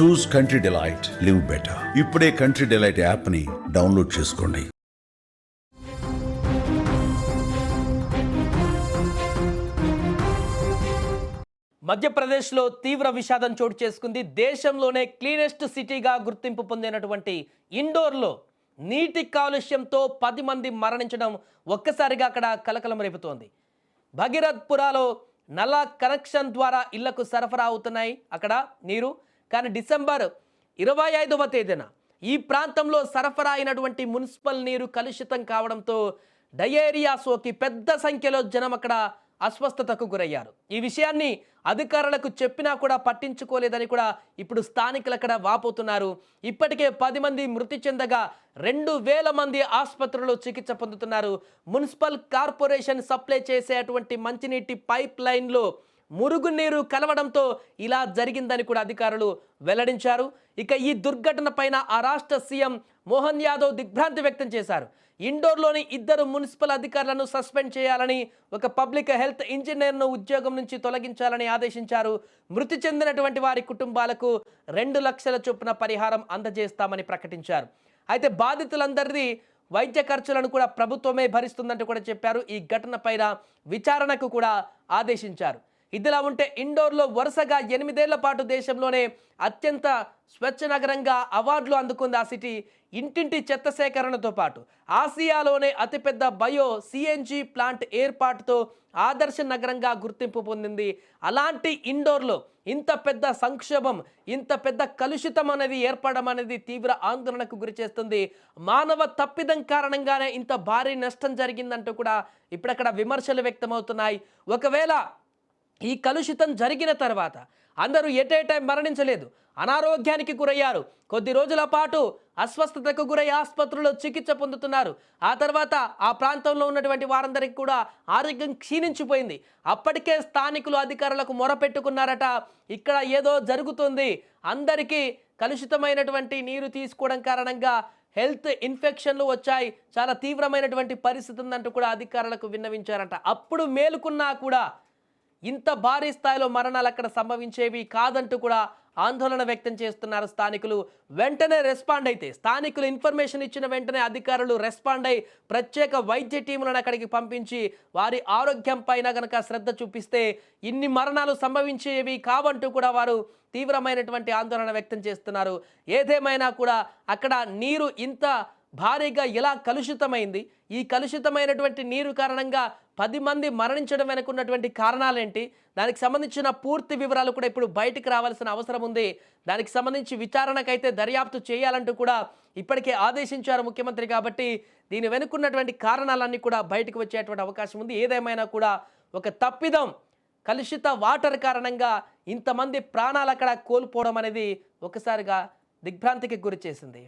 చూస్ country delight, live better. ఇప్పుడే country delight యాప్ని download చేసుకోండి. మధ్యప్రదేశ్లో తీవ్ర విషాదం చోటు చేసుకుంది. దేశంలోనే క్లీనెస్ట్ సిటీగా గుర్తింపు పొందినటువంటి ఇండోర్లో నీటి కాలుష్యంతో 10 మంది మరణించడం ఒక్కసారిగా అక్కడ కలకలం రేపుతోంది. భగీరథ్పురాలో నల్లా కనెక్షన్ ద్వారా ఇళ్లకు సరఫరా అవుతున్నాయి అక్కడ నీరు. కానీ డిసెంబర్ 25వ తేదీన ఈ ప్రాంతంలో సరఫరా అయినటువంటి మున్సిపల్ నీరు కలుషితం కావడంతో డయేరియా సోకి పెద్ద సంఖ్యలో జనం అక్కడ అస్వస్థతకు గురయ్యారు. ఈ విషయాన్ని అధికారులకు చెప్పినా కూడా పట్టించుకోలేదని కూడా ఇప్పుడు స్థానికులు అక్కడ వాపోతున్నారు. ఇప్పటికే 10 మంది మృతి చెందగా 2000 మంది ఆసుపత్రుల్లో చికిత్స పొందుతున్నారు. మున్సిపల్ కార్పొరేషన్ సప్లై చేసేటువంటి మంచినీటి పైప్ లైన్లో మురుగునీరు కలవడంతో ఇలా జరిగిందని కూడా అధికారులు వెల్లడించారు. ఇక ఈ దుర్ఘటన పైన ఆ రాష్ట్ర సీఎం మోహన్ యాదవ్ దిగ్భ్రాంతి వ్యక్తం చేశారు. ఇండోర్లోని 2 మున్సిపల్ అధికారులను సస్పెండ్ చేయాలని, ఒక పబ్లిక్ హెల్త్ ఇంజనీర్ను ఉద్యోగం నుంచి తొలగించాలని ఆదేశించారు. మృతి చెందినటువంటి వారి కుటుంబాలకు 2 లక్షల చొప్పున పరిహారం అందజేస్తామని ప్రకటించారు. అయితే బాధితులందరిది వైద్య ఖర్చులను కూడా ప్రభుత్వమే భరిస్తుందంటూ కూడా చెప్పారు. ఈ ఘటన పైన విచారణకు కూడా ఆదేశించారు. ఇదిలా ఉంటే ఇండోర్లో వరుసగా 8 ఏళ్ల పాటు దేశంలోనే అత్యంత స్వచ్ఛ నగరంగా అవార్డులు అందుకుంది ఆ సిటీ. ఇంటింటి చెత్త సేకరణతో పాటు ఆసియాలోనే అతిపెద్ద బయో సిఎన్జి ప్లాంట్ ఏర్పాటుతో ఆదర్శ నగరంగా గుర్తింపు పొందింది. అలాంటి ఇండోర్లో ఇంత పెద్ద సంక్షోభం, ఇంత పెద్ద కలుషితం అనేది ఏర్పడడం అనేది తీవ్ర ఆందోళనకు గురి చేస్తుంది. మానవ తప్పిదం కారణంగానే ఇంత భారీ నష్టం జరిగిందంటూ కూడా ఇప్పుడక్కడ విమర్శలు వ్యక్తమవుతున్నాయి. ఒకవేళ ఈ కలుషితం జరిగిన తర్వాత అందరూ ఎట్ ఏ టైం మరణించలేదు, అనారోగ్యానికి గురయ్యారు. కొద్ది రోజుల పాటు అస్వస్థతకు గురై ఆసుపత్రుల్లో చికిత్స పొందుతున్నారు. ఆ తర్వాత ఆ ప్రాంతంలో ఉన్నటువంటి వారందరికీ కూడా ఆరోగ్యం క్షీణించిపోయింది. అప్పటికే స్థానికులు అధికారులకు మొరపెట్టుకున్నారట, ఇక్కడ ఏదో జరుగుతుంది, అందరికీ కలుషితమైనటువంటి నీరు తీసుకోవడం కారణంగా హెల్త్ ఇన్ఫెక్షన్లు వచ్చాయి, చాలా తీవ్రమైనటువంటి పరిస్థితి ఉందంటూ కూడా అధికారులకు విన్నవించారట. అప్పుడు మేలుకున్నా కూడా ఇంత భారీ స్థాయిలో మరణాలు అక్కడ సంభవించేవి కాదంటూ కూడా ఆందోళన వ్యక్తం చేస్తున్నారు స్థానికులు. వెంటనే రెస్పాండ్ అయితే, స్థానికులు ఇన్ఫర్మేషన్ ఇచ్చిన వెంటనే అధికారులు రెస్పాండ్ అయి ప్రత్యేక వైద్య టీములను అక్కడికి పంపించి వారి ఆరోగ్యం పైన గనక శ్రద్ధ చూపిస్తే ఇన్ని మరణాలు సంభవించేవి కావంటూ కూడా వారు తీవ్రమైనటువంటి ఆందోళన వ్యక్తం చేస్తున్నారు. ఏదేమైనా కూడా అక్కడ నీరు ఇంత భారీగా ఎలా కలుషితమైంది, ఈ కలుషితమైనటువంటి నీరు కారణంగా 10 మంది మరణించడం వెనుకున్నటువంటి కారణాలేంటి, దానికి సంబంధించిన పూర్తి వివరాలు కూడా ఇప్పుడు బయటికి రావాల్సిన అవసరం ఉంది. దానికి సంబంధించి విచారణకైతే దర్యాప్తు చేయాలంటూ కూడా ఇప్పటికే ఆదేశించారు ముఖ్యమంత్రి. కాబట్టి దీని వెనుకున్నటువంటి కారణాలన్నీ కూడా బయటకు వచ్చేటువంటి అవకాశం ఉంది. ఏదేమైనా కూడా ఒక తప్పిదం, కలుషిత వాటర్ కారణంగా ఇంతమంది ప్రాణాలు అక్కడ కోల్పోవడం అనేది ఒకసారిగా దిగ్భ్రాంతికి గురి చేసింది.